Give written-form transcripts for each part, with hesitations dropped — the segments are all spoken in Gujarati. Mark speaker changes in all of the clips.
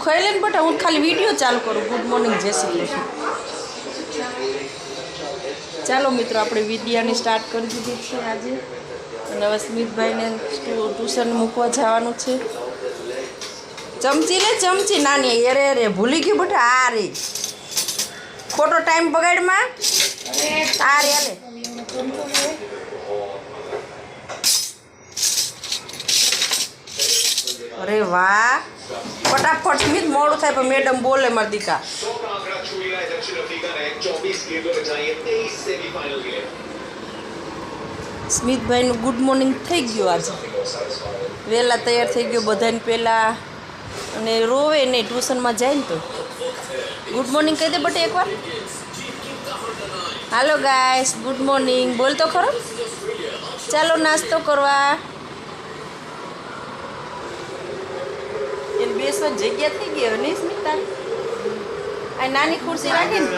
Speaker 1: ખાઈ લે ને બેટા, હું ખાલી વિડીયો ચાલુ કરું. ગુડ મોર્નિંગ, જય શ્રી કૃષ્ણ. ચાલો મિત્રો, આપણે વિદ્યાની સ્ટાર્ટ કરી દીધી છે આજે. અને હવે સ્મિતભાઈને ટ્યુશન મૂકવા જવાનું છે. ચમચી લે, ચમચી નાની. અરે અરે ભૂલી ગયું બેટા. આ રે ખોટો ટાઈમ બગાડમાં. આ રે લે. અરે વાહ, ફટાફટ સ્મિત, મોડું થાય પણ મેડમ બોલે મારા દીકા. સ્મિતભાઈનું ગુડ મોર્નિંગ થઈ ગયું આજે. વહેલા તૈયાર થઈ ગયો બધાને પહેલાં. અને રોવે નહીં, ટ્યુશનમાં જાય ને તો. ગુડ મોર્નિંગ કહી દે બટ એકવાર. હાલો ગાઈસ, ગુડ મોર્નિંગ બોલ તો ખરો. ચાલો નાસ્તો કરવા. એને બેસવા જગ્યા થઈ ગઈ હવે નહીં સ્મિતા? આ નાની ખુરશી રાખીને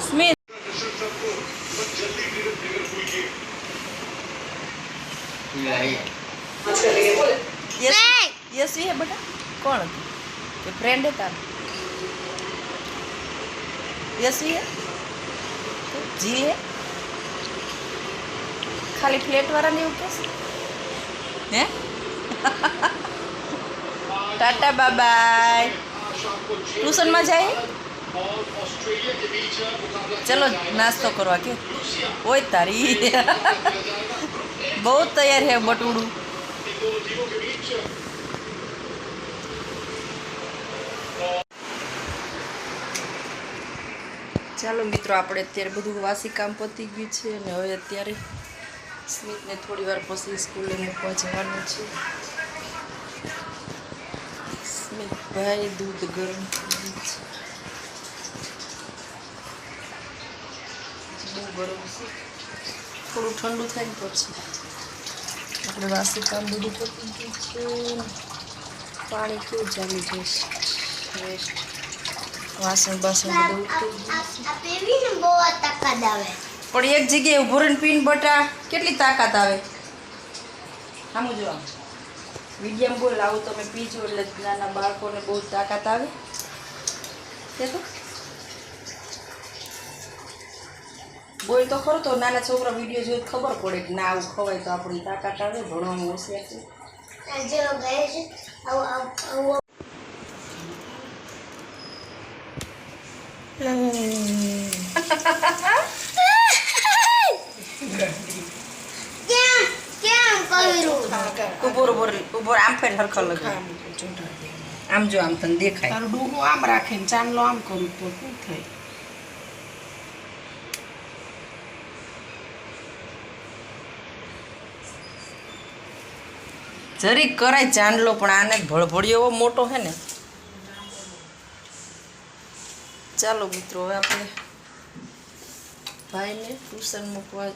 Speaker 1: સ્મિત. યશવી હે બેટા? કોણ હતું કે ફ્રેન્ડ હે તારું? યશવી હે? જી હે? ખાલી ફ્લેટ વાળાને એવું કહેશે હે? Tata bye. ટ્યુશનમાં જાય? ચલો નાસ્તો કરવા કે હોય તારી. બહુ તૈયાર હે બટુડું. ચાલો મિત્રો, આપણે અત્યારે બધું વાસી કામ પતી ગયું છે. અને હવે અત્યારે સ્મિતને થોડી વાર પછી સ્કૂલે મૂકવા જવાનું છે. સ્મિતભાઈ દૂધ ગરમ કરી છે. બહુ ગરમ છે, થોડું ઠંડુ થાય ને પછી આપણે વાસી કામ બધું પતી ગયું છે. પાણી કેવું ચાલી જશે. વેસ્ટ વાસણ બાસણ બધું પણ એક જગ્યાએ ઉભો રહીને પીન બટા કેટલી તાકાત આવે. સામું જો આમ વિડીયામાં બોલ, આવું તમે પીજો એટલે નાના બાળકોને બહુ તાકાત આવે. કે તો બોલ તો ખરો, તો નાના છોકરા વિડીયો જોઈ ખબર પડે કે ના આવું ખવાય તો આપણી તાકાત આવે. ભણવામાં હોશિયાર છે. ઉભો આમ ફેર હરખો લગે. આમ જો, આમ તને દેખાય. તારું ડૂબું આમ રાખે ને ચાંદલો આમ કરું તો શું થાય? જરીક કરાય ચાંદલો, પણ આને ભળભળિયો એવો મોટો હે ને. ચાલો મિત્રો, હવે આપણે ભાઈને ટ્યુશન મૂકવા.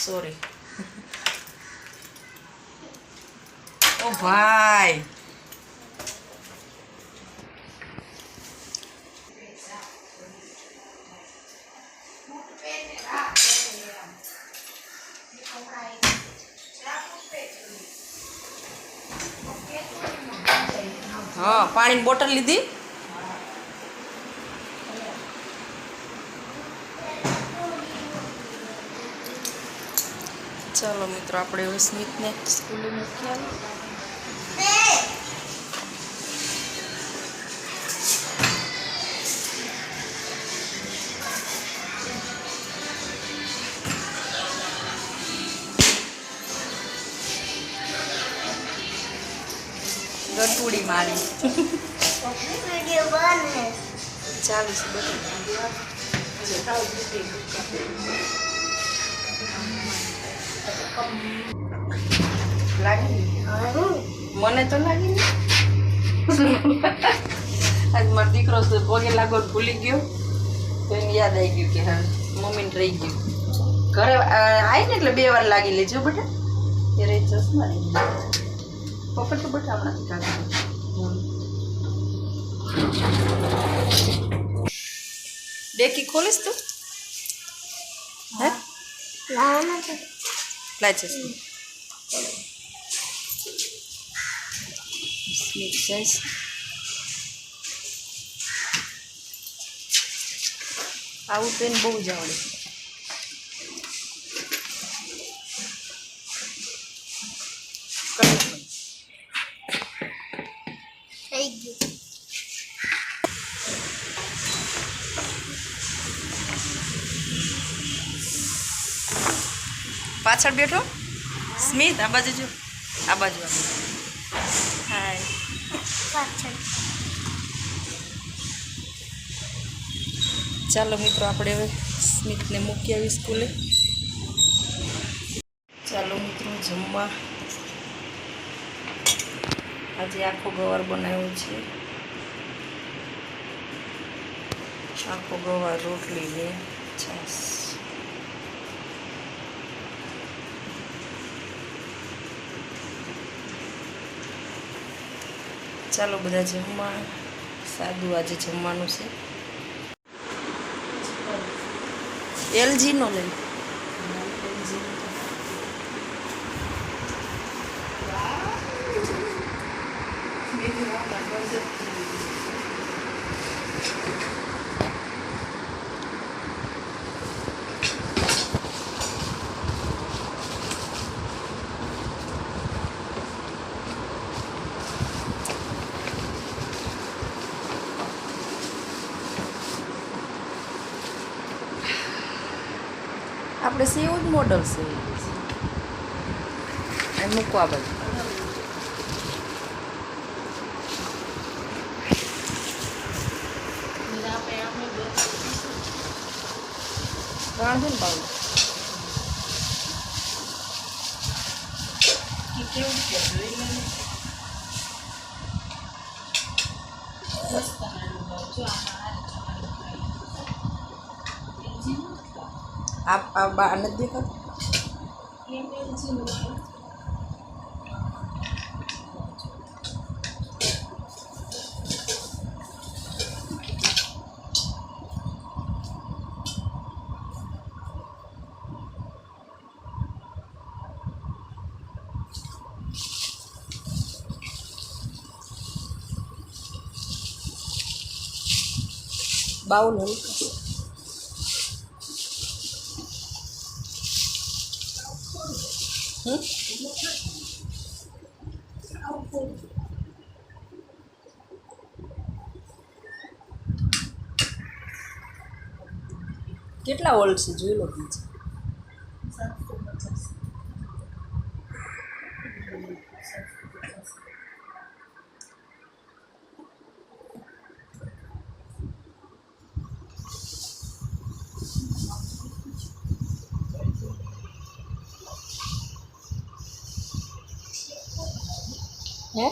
Speaker 1: સોરી ઓ ભાઈ. હા, પાણીની બોટલ લીધી. ચાલો મિત્રો, આપણે હવે સ્મિતને સ્કૂલે મૂકી આવી. ગટુડી મારી ચાલીસ બધું લાગી. મને તો લાગી ને. આજ મારો દીકરો પગે લાગો ભૂલી ગયો તો એને યાદ આવી ગયું કે હા મમ્મીને રહી ગયું. ઘરે આવી ને એટલે 2 વાર લાગી લેજો બેટા. એ રહી ચશ્મા પકડ તો બેટા હમણાંથી કાઢી. ડેકી ખોલીશ તું? હે લાય ચશ્મા. મિક્સ સાઈઝ આવું તો એને બહુ જ આવડે.
Speaker 2: થઈ ગયું.
Speaker 1: પાછળ બેઠો સ્મિત આ બાજુ જો આ બાજુ હાય
Speaker 2: પાછળ.
Speaker 1: ચાલો મિત્રો આપણે હવે સ્મિતને મૂકી આવી સ્કૂલે. ચાલો મિત્રો જમવા આજે આખો ગવાર બનાવ્યો છે. આખો ગવાર રોટલી ને છાશ. ચાલો બધા જમવા. સાદું આજે જમવાનું છે. એલજી નો લઈ આપણે સેવું જ મોડલ છે એ મૂકવા બધું રાંધે ને પાઉં આ બા નથી દેખાતું. બાઉલ હલકા કેટલા વોલ્ટ છે જોઈ લો બીજે. હે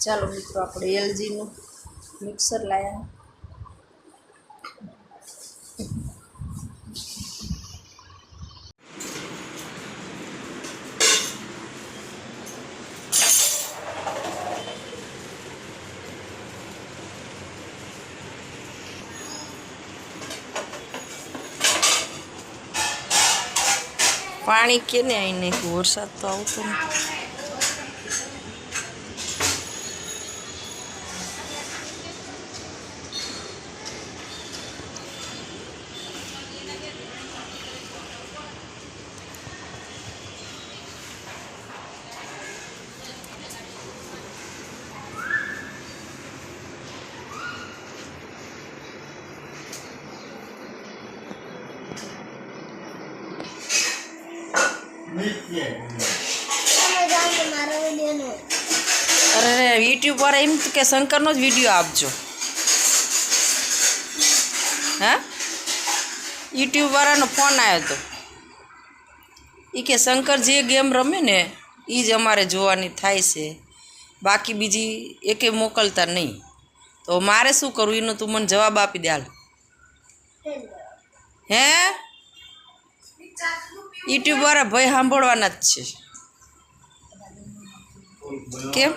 Speaker 1: ચાલો મિત્રો આપણે એલજીનું મિક્સર લાવ્યા. પાણી કેને આવીને વરસાદ તો આવતો નથી. અરે યુટ્યુબ વાળા એમ કે શંકરનો જ વિડીયો આપજો. હા યુટ્યુબ વાળાનો ફોન આવ્યો હતો. એ કે શંકર જે ગેમ રમે ને એ જ અમારે જોવાની થાય છે, બાકી બીજી એકે મોકલતા નહીં. તો મારે શું કરવું એનો તું મને જવાબ આપી દે હાલ. હે યુટ્યુબ વાળા ભાઈ સાંભળવાના જ છે. કેમ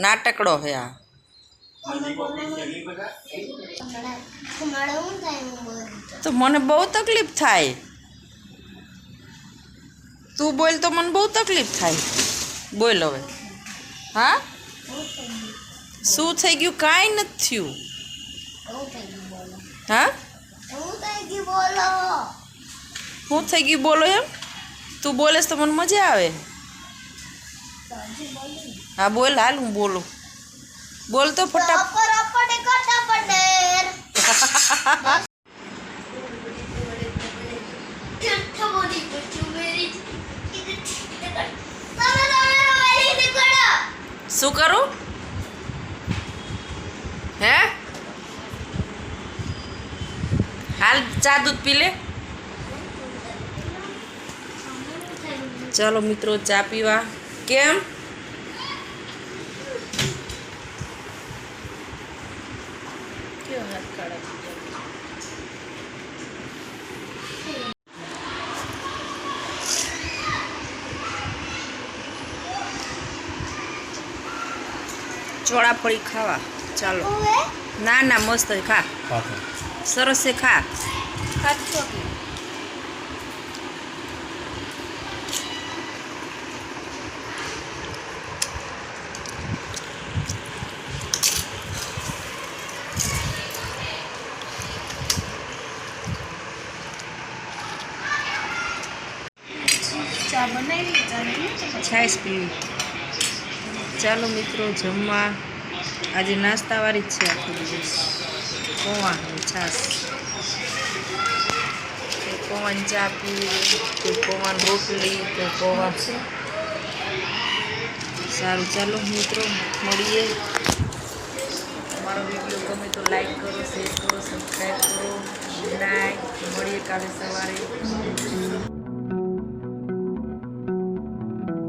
Speaker 1: નાટકડો હે આ. તો મને બહુ તકલીફ થાય. તું બોલ તો મને બહુ તકલીફ થાય. બોલ હવે. હા શું થઈ ગયું? કાંઈ નથી થયું. હા શું થઈ ગયું બોલો એમ? તું બોલેસ તો મને મજા આવે. હા બોલ, હાલ હું બોલું. બોલ તો ફટાફટ. શું કરું? હે હાલ ચા દૂધ પી લે. ચાલો મિત્રો ચા પીવા. કેમ? ચોળાફળી ખાવા. ચાલો. ના ના મસ્ત છે, ખા. સરસ છે, ખા.
Speaker 2: ચા બનાવી
Speaker 1: છાશ પીવી. ચાલો મિત્રો જમવા. આજે નાસ્તાવાળી જ છે આખો દિવસ. પૌવા અને છાશ. કોઈ પૌવાની ચા પીવી, કોઈ પૌવાની રોટલી, કોઈ પૌવા. સારું ચાલો મિત્રો મળીએ. તમારો વિડીયો ગમે તો લાઈક કરો, શેર કરો, સબસ્ક્રાઈબ કરો. Good night. મળીએ કાલે સવારે.